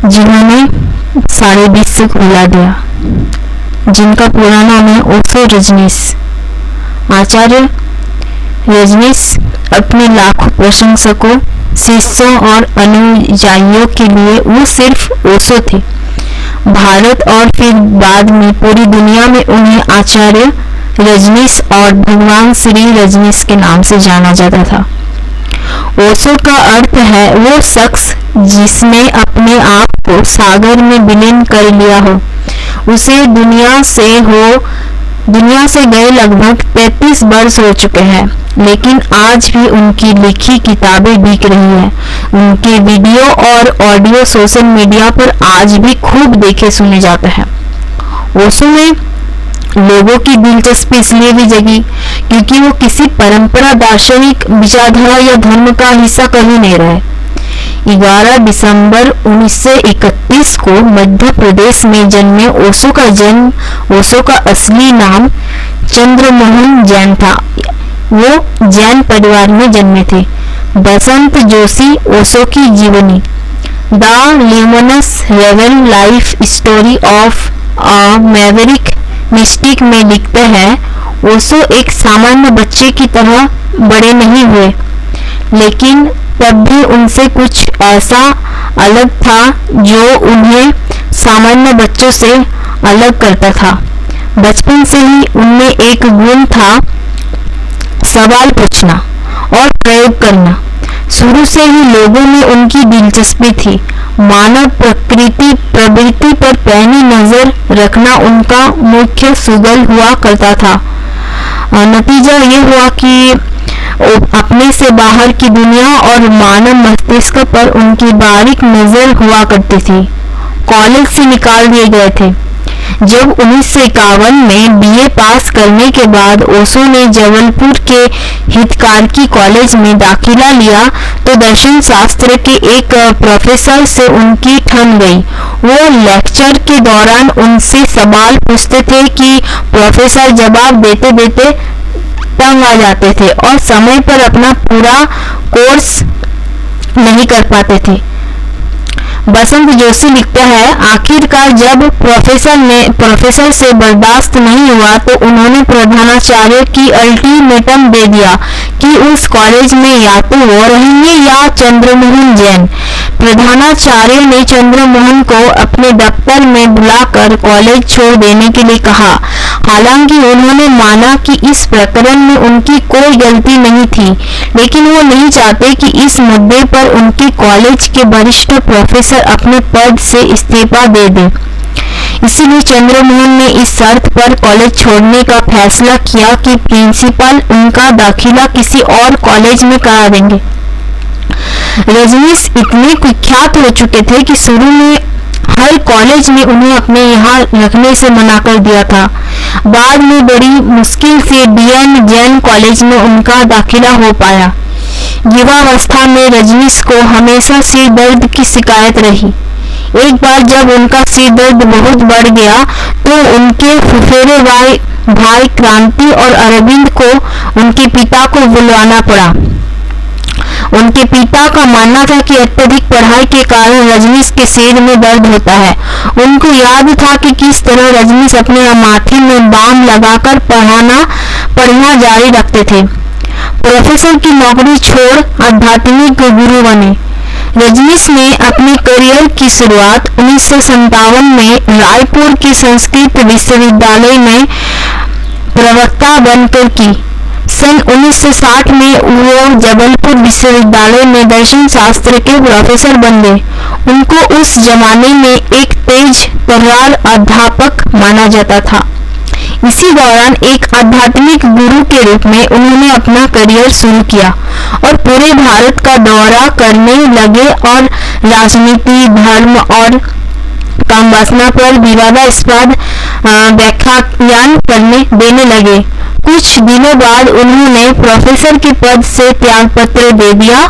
जिन्होंने 20.5 से खुला दिया, जिनका पूरा नाम है ओशो रजनीश। आचार्य रजनीश अपने लाखों प्रशंसकों, शिष्यों और अनुयायियों के लिए वो सिर्फ ओशो थे। भारत और फिर बाद में पूरी दुनिया में उन्हें आचार्य रजनीश और भगवान श्री रजनीश के नाम से जाना जाता था। ओशो का अर्थ है वो शख्स जिसने अपने आप को सागर में विलीन कर लिया हो। उसे दुनिया से गए लगभग 33 वर्ष हो चुके हैं, लेकिन आज भी उनकी लिखी किताबें बिक रही हैं। उनके वीडियो और ऑडियो सोशल मीडिया पर आज भी खूब देखे सुने जाते हैं। ओशो में लोगों की दिलचस्पी इसलिए भी जगी क्योंकि वो किसी परंपरा, दार्शनिक विचारधारा या धर्म का हिस्सा कभी नहीं रहे। 11 दिसंबर 1931 को मध्य प्रदेश में जन्मे ओशो का असली नाम चंद्रमोहन जैन था। वो जैन परिवार में जन्मे थे। बसंत जोशी ओशो की जीवनी the luminous rebel life story of a Maverick mistake में लिखते हैं, ओशो एक सामान्य बच्चे की तरह बड़े नहीं हुए, लेकिन तब भी उनसे कुछ ऐसा अलग था जो उन्हें सामान्य बच्चों से अलग करता था। बचपन से ही उनमें एक गुण था, सवाल पूछना और प्रयोग करना। शुरू से ही लोगों में उनकी दिलचस्पी थी। मानव प्रवृत्ति पर पैनी नजर रखना उनका मुख्य सुगल हुआ करता था। नतीजा ये हुआ कि अपने से बाहर की दुनिया और मानव मस्तिष्क पर उनकी बारीक नजर हुआ करती थी। कॉलेज से निकाल दिए गए थे। जब 1951 में बीए पास करने के बाद ओशो ने जबलपुर के हितकारकी कॉलेज में दाखिला लिया तो दर्शन शास्त्र के एक प्रोफेसर से उनकी ठन गई। वो लेक्चर के दौरान उनसे सवाल पूछते थे कि प्रोफेसर जवाब देते देते तंग आ जाते थे और समय पर अपना पूरा कोर्स नहीं कर पाते थे। बसंत जोशी लिखता है, आखिरकार जब प्रोफेसर से बर्दाश्त नहीं हुआ तो उन्होंने प्रधानाचार्य की अल्टीमेटम दे दिया कि उस कॉलेज में या तो वो रहेंगे या चंद्रमोहन जैन। प्रधानाचार्य ने चंद्रमोहन को अपने दफ्तर में बुलाकर कॉलेज छोड़ देने के लिए कहा। हालांकि उन्होंने माना कि इस प्रकरण में उनकी कोई गलती नहीं थी, लेकिन वो नहीं चाहते कि इस मुद्दे पर उनके कॉलेज के वरिष्ठ प्रोफेसर अपने पद से इस्तीफा दे दें। इसीलिए चंद्रमोहन ने इस शर्त पर कॉलेज छोड़ने का फैसला किया कि प्रिंसिपल उनका दाखिला किसी और कॉलेज में करा देंगे। रजनीश इतने कुख्यात हो चुके थे कि शुरू में हर कॉलेज ने उन्हें अपने यहाँ रखने से मना कर दिया था। बाद में बड़ी मुश्किल से डीएन जैन कॉलेज में उनका दाखिला हो पाया। युवावस्था में रजनीश को हमेशा सिर दर्द की शिकायत रही। एक बार जब उनका सिर दर्द बहुत बढ़ गया तो उनके फुफेरे भाई क्रांति और अरविंद को उनके पिता को बुलवाना पड़ा। उनके पिता का मानना था कि अत्यधिक पढ़ाई के कारण रजनीश के सिर में दर्द होता है। उनको याद था कि किस तरह रजनीश अपने माथे में बाम लगाकर पढ़ना जारी रखते थे। प्रोफेसर की नौकरी छोड़ आध्यात्मिक गुरु बने। रजनीश ने अपने करियर की शुरुआत 1957 में रायपुर के संस्कृत विश्वविद्यालय में प्रवक्ता बनकर की। सन 1960 में वो जबलपुर विश्वविद्यालय में दर्शन शास्त्र के प्रोफेसर बन गए। उनको उस जमाने में एक तेज तर्रार अध्यापक माना जाता था। इसी दौरान एक आध्यात्मिक गुरु के रूप में उन्होंने अपना करियर शुरू किया और पूरे भारत का दौरा करने लगे और राजनीति, धर्म और कामवासना पर विवादास्पद व्याख्यान देने लगे। कुछ दिनों बाद उन्होंने प्रोफेसर के पद से त्यागपत्र दे दिया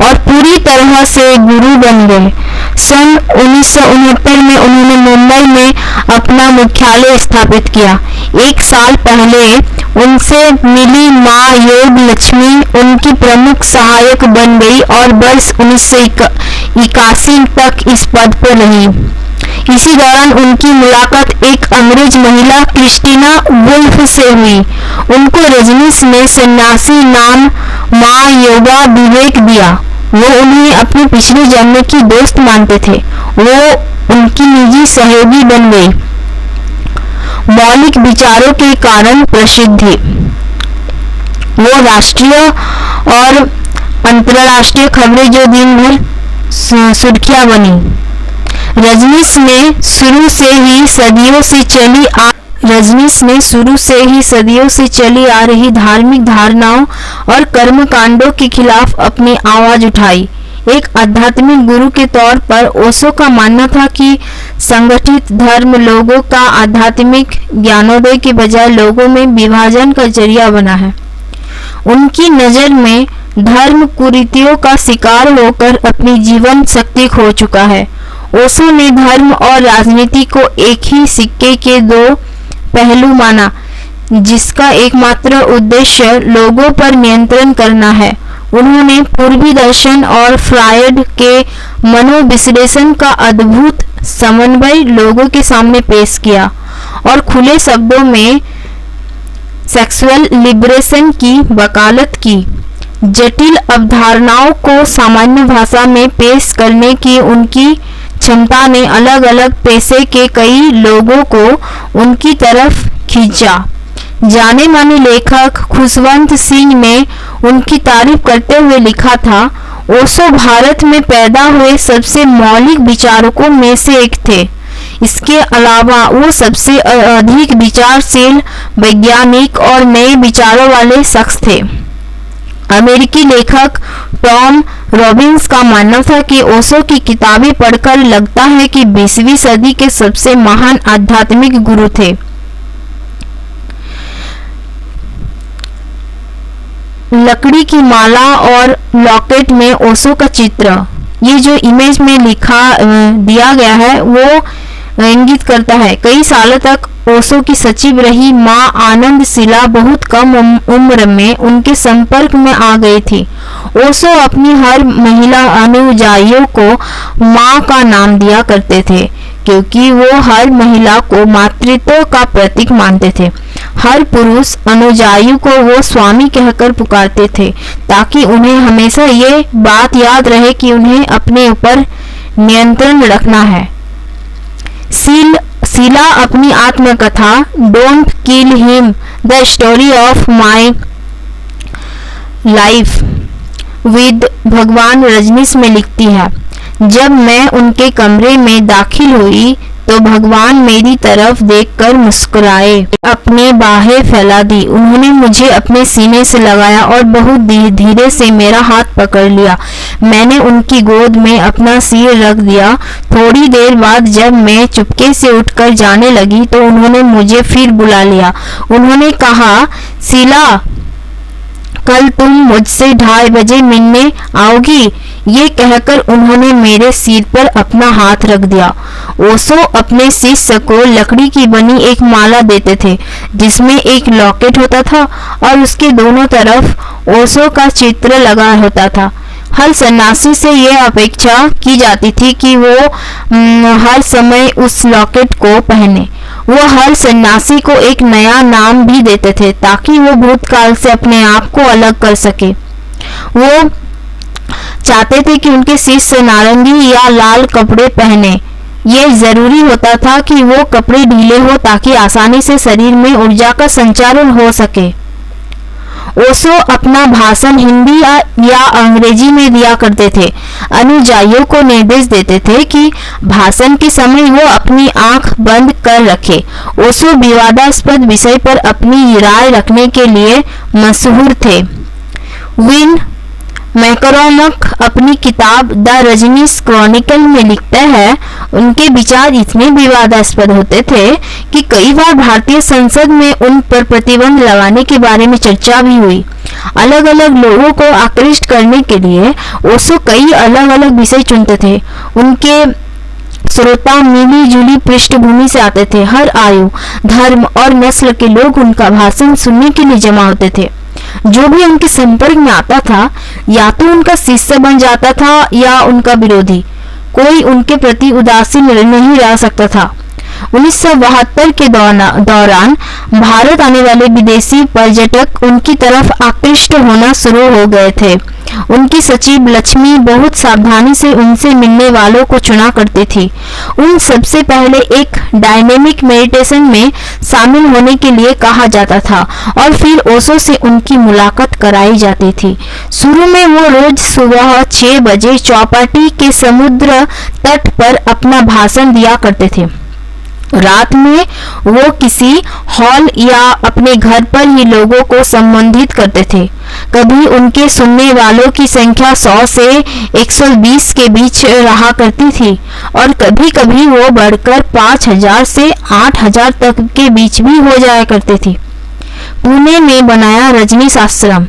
और पूरी तरह से गुरु बन गए। सन 1969 में उन्होंने मुंबई में अपना मुख्यालय स्थापित किया। एक साल पहले उनसे मिली मां योग लक्ष्मी उनकी प्रमुख सहायक बन गई और वर्ष 81 तक इस पद पर रही। इसी दौरान उनकी मुलाकात एक अंग्रेज महिला क्रिस्टीना वुल्फ से हुई। उनको रजनीश ने सन्यासी नाम माँ योगा विवेक दिया। वो उन्हें अपने पिछले जन्म की दोस्त मानते थे। वो उनकी निजी सहयोगी बन गई। मौलिक विचारों के कारण प्रसिद्ध थी। वो राष्ट्रीय और अंतर्राष्ट्रीय खबरें जो दिन भर सुर्खियां बनी। रजनीश ने शुरू से ही सदियों से चली आ रही धार्मिक धारणाओं और कर्मकांडों के खिलाफ अपनी आवाज उठाई। एक आध्यात्मिक गुरु के तौर पर ओशो का मानना था कि संगठित धर्म लोगों का आध्यात्मिक ज्ञानोदय के बजाय लोगों में विभाजन का जरिया बना है। उनकी नजर में धर्म कुरीतियों का शिकार होकर अपनी जीवन शक्ति खो चुका है। ओशो ने धर्म और राजनीति को एक ही सिक्के के दो पहलू माना, जिसका एकमात्र उद्देश्य लोगों पर नियंत्रण करना है। उन्होंने पूर्वी दर्शन और फ्रायड के मनोविश्लेषण का अद्भुत समन्वय लोगों के सामने पेश किया और खुले शब्दों में सेक्सुअल लिबरेशन की वकालत की। जटिल अवधारणाओं को सामान्य भाषा में पेश करने की उनकी क्षमता ने अलग अलग पेशे के कई लोगों को उनकी तरफ खींचा। जाने माने लेखक खुशवंत सिंह ने उनकी तारीफ करते हुए लिखा था, ओशो भारत में पैदा हुए सबसे मौलिक विचारकों में से एक थे। इसके अलावा वो सबसे अधिक विचारशील, वैज्ञानिक और नए विचारों वाले शख्स थे। अमेरिकी लेखक टॉम रॉबिन्स का मानना था कि ओशो की किताबें पढ़कर लगता है कि 20वीं सदी के सबसे महान आध्यात्मिक गुरु थे। लकड़ी की माला और लॉकेट में ओशो का चित्र, ये जो इमेज में दिया गया है वो इंगित करता है। कई सालों तक ओशो की सचिव रही मां आनंद शिला बहुत कम उम्र में उनके संपर्क में आ गई थी। ओशो अपनी हर महिला अनुयायियों को मां का नाम दिया करते थे, क्योंकि वो हर महिला को मातृत्व का प्रतीक मानते थे। हर पुरुष अनुयायी को वो स्वामी कहकर पुकारते थे, ताकि उन्हें हमेशा ये बात याद रहे कि उन्हें अपने ऊपर नियंत्रण रखना है। शीला अपनी आत्मकथा don't kill him the story of my life with भगवान रजनीश में लिखती है, जब मैं उनके कमरे में दाखिल हुई तो भगवान मेरी तरफ देखकर मुस्कुराए, अपने बाहें फैला दी। उन्होंने मुझे अपने सीने से लगाया और बहुत धीरे से मेरा हाथ पकड़ लिया। मैंने उनकी गोद में अपना सिर रख दिया। थोड़ी देर बाद जब मैं चुपके से उठकर जाने लगी तो उन्होंने मुझे फिर बुला लिया। उन्होंने कहा, शीला, कल तुम मुझसे 2:30 बजे मिलने आओगी? ये कहकर उन्होंने मेरे सिर पर अपना हाथ रख दिया। ओशो अपने शिष्य को लकड़ी की बनी एक माला देते थे, जिसमें एक लॉकेट होता था और उसके दोनों तरफ ओशो का चित्र लगा होता था। हर सन्यासी से यह अपेक्षा की जाती थी कि वो हर समय उस लॉकेट को पहने। वो हर सन्यासी को एक नया नाम भी देते थे, ताकि वो भूतकाल से अपने आप को अलग कर सके। वो चाहते थे कि उनके शिष्य नारंगी या लाल कपड़े पहने। ये जरूरी होता था कि वो कपड़े ढीले हो ताकि आसानी से शरीर में ऊर्जा का संचारण हो सके। ओशो अपना भाषण हिंदी या अंग्रेजी में दिया करते थे। अनुयायियों को निर्देश देते थे कि भाषण के समय वो अपनी आंख बंद कर रखे। ओशो विवादास्पद विषय पर अपनी राय रखने के लिए मशहूर थे। विन मैकरोमक अपनी किताब द रजनीश क्रॉनिकल में लिखते हैं, उनके विचार इतने विवादास्पद होते थे कि कई बार भारतीय संसद में उन पर प्रतिबंध लगाने के बारे में चर्चा भी हुई। अलग अलग लोगों को आकृष्ट करने के लिए ओशो कई अलग अलग विषय चुनते थे। उनके श्रोता मिली जुली पृष्ठभूमि से आते थे। हर आयु, धर्म और नस्ल के लोग उनका भाषण सुनने के लिए जमा होते थे। जो भी उनके संपर्क में आता था या तो उनका शिष्य बन जाता था या उनका विरोधी। कोई उनके प्रति उदासीन नहीं रह सकता था। 1972 के दौरान भारत आने वाले विदेशी पर्यटक उनकी तरफ आकृष्ट होना शुरू हो गए थे। उनकी सचिव लक्ष्मी बहुत सावधानी से उनसे मिलने वालों को चुना करती थी। उन सबसे पहले एक डायनेमिक मेडिटेशन में शामिल होने के लिए कहा जाता था और फिर ओशो से उनकी मुलाकात कराई जाती थी। शुरू में वो रोज सुबह 6 बजे चौपाटी के समुद्र तट पर अपना भाषण दिया करते थे। रात में वो किसी हॉल या अपने घर पर ही लोगों को संबोधित करते थे। कभी उनके सुनने वालों की संख्या 100 से 120 के बीच रहा करती थी और कभी कभी वो बढ़कर 5000 से 8000 तक के बीच भी हो जाया करती थी। पुणे में बनाया रजनीश आश्रम।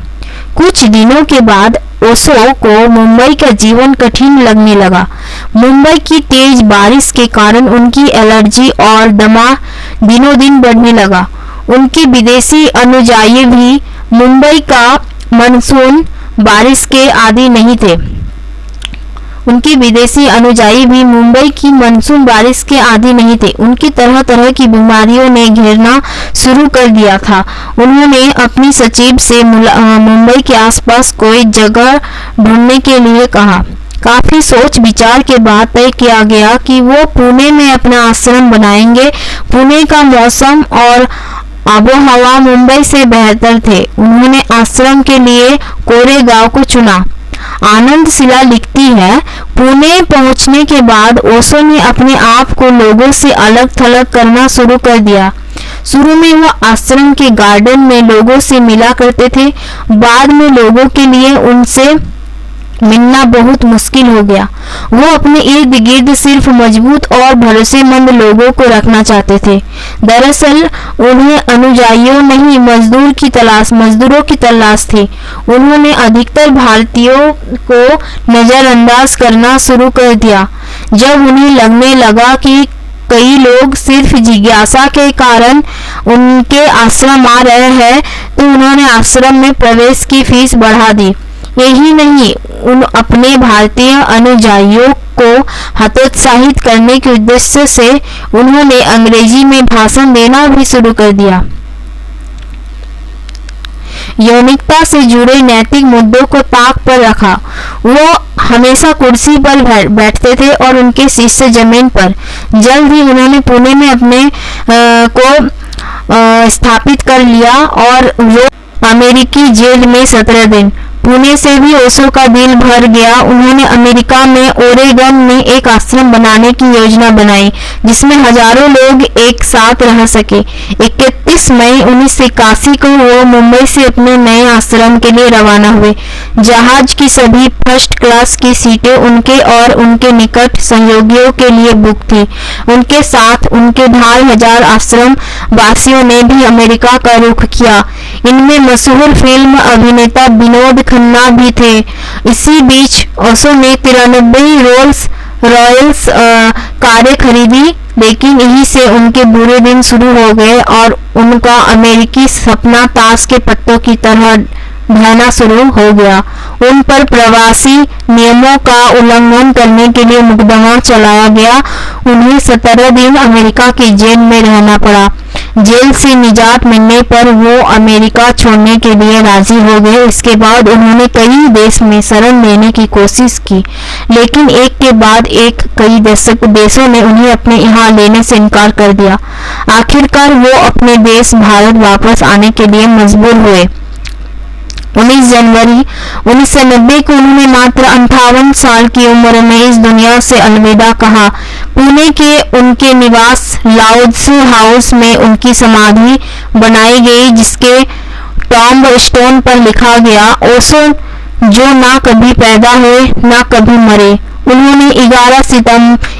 कुछ दिनों के बाद ओशो को मुंबई का जीवन कठिन लगने लगा। मुंबई की तेज बारिश के कारण उनकी एलर्जी और दमा दिनों दिन बढ़ने लगा। उनके विदेशी अनुयायी भी मुंबई का मानसून बारिश के आदी नहीं थे। उनकी विदेशी अनुयायी भी मुंबई की मानसून बारिश के आदी नहीं थे। उनकी तरह तरह की बीमारियों ने घेरना शुरू कर दिया था। उन्होंने अपनी सचिव से मुंबई के आसपास कोई जगह ढूंढने के लिए कहा। काफी सोच विचार के बाद तय किया गया कि वो पुणे में अपना आश्रम बनाएंगे। पुणे का मौसम और आबोहवा मुंबई से बेहतर थे। उन्होंने आश्रम के लिए कोरेगांव को चुना। आनंद शिला लिखती है, पुणे पहुंचने के बाद ओशो ने अपने आप को लोगों से अलग थलग करना शुरू कर दिया। शुरू में वह आश्रम के गार्डन में लोगों से मिला करते थे। बाद में लोगों के लिए उनसे मिलना बहुत मुश्किल हो गया। वो अपने इर्द गिर्द सिर्फ मजबूत और भरोसेमंद लोगों को रखना चाहते थे। दरअसल उन्हें अनुयायियों नहीं मजदूरों की तलाश थी। उन्होंने अधिकतर भारतीयों को नजरअंदाज करना शुरू कर दिया। जब उन्हें लगने लगा कि कई लोग सिर्फ जिज्ञासा के कारण उनके आश्रम आ रहे हैं, तो उन्होंने आश्रम में प्रवेश की फीस बढ़ा दी। यही नहीं, उन अपने भारतीय अनुयायियों को हतोत्साहित करने के उद्देश्य से उन्होंने अंग्रेजी में भाषण देना भी शुरू कर दिया। यौनिकता से जुड़े नैतिक मुद्दों को ताक पर रखा। वो हमेशा कुर्सी पर बैठते थे और उनके शिष्य जमीन पर। जल्द ही उन्होंने पुणे में अपने को स्थापित कर लिया और वो अमेरिकी जेल में 17 दिन। पुणे से भी ओशो का दिल भर गया। उन्होंने अमेरिका में ओरेगन में एक आश्रम बनाने की योजना बनाई जिसमें हजारों लोग एक साथ रह सके। 31 मई 1981 को वो मुंबई से अपने नए आश्रम के लिए रवाना हुए। जहाज की सभी फर्स्ट क्लास की सीटें उनके और उनके निकट सहयोगियों के लिए बुक थी। उनके साथ उनके 2,500 आश्रम वासियों ने भी अमेरिका का रुख किया। इनमें मशहूर फिल्म अभिनेता विनोद खन्ना भी थे। इसी बीच ओशो ने 93 रोल्स रॉयल्स कारें खरीदी, लेकिन यहीं से उनके बुरे दिन शुरू हो गए और उनका अमेरिकी सपना ताश के पत्तों की तरह ढहना शुरू हो गया। उन पर प्रवासी नियमों का उल्लंघन करने के लिए मुकदमा चलाया गया। उन्हें 17 दिन अमेरिका की जेल में रहना पड़ा। जेल से निजात मिलने पर वो अमेरिका छोड़ने के लिए राजी हो गए। इसके बाद उन्होंने कई देश में शरण लेने की कोशिश की, लेकिन एक के बाद एक कई देशों ने उन्हें अपने यहाँ लेने से इनकार कर दिया। आखिरकार वो अपने देश भारत वापस आने के लिए मजबूर हुए। 19 जनवरी 1990 को उन्होंने मात्र 58 साल की उम्र में इस दुनिया से अलविदा कहा। पुणे के उनके निवास लाउत्सु हाउस में उनकी समाधि बनाई गई, जिसके टॉम्ब स्टोन पर लिखा गया, ओशो जो ना कभी पैदा हुए ना कभी मरे। उन्होंने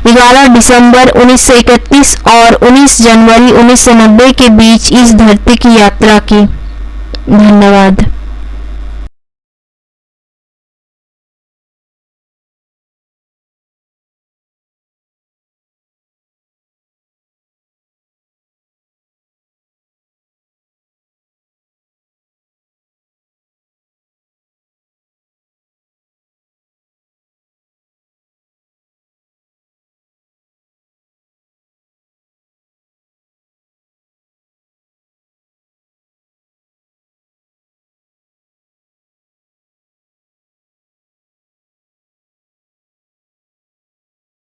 11 दिसंबर 1931 और 19 जनवरी 1990 के बीच इस धरती की यात्रा की। धन्यवाद।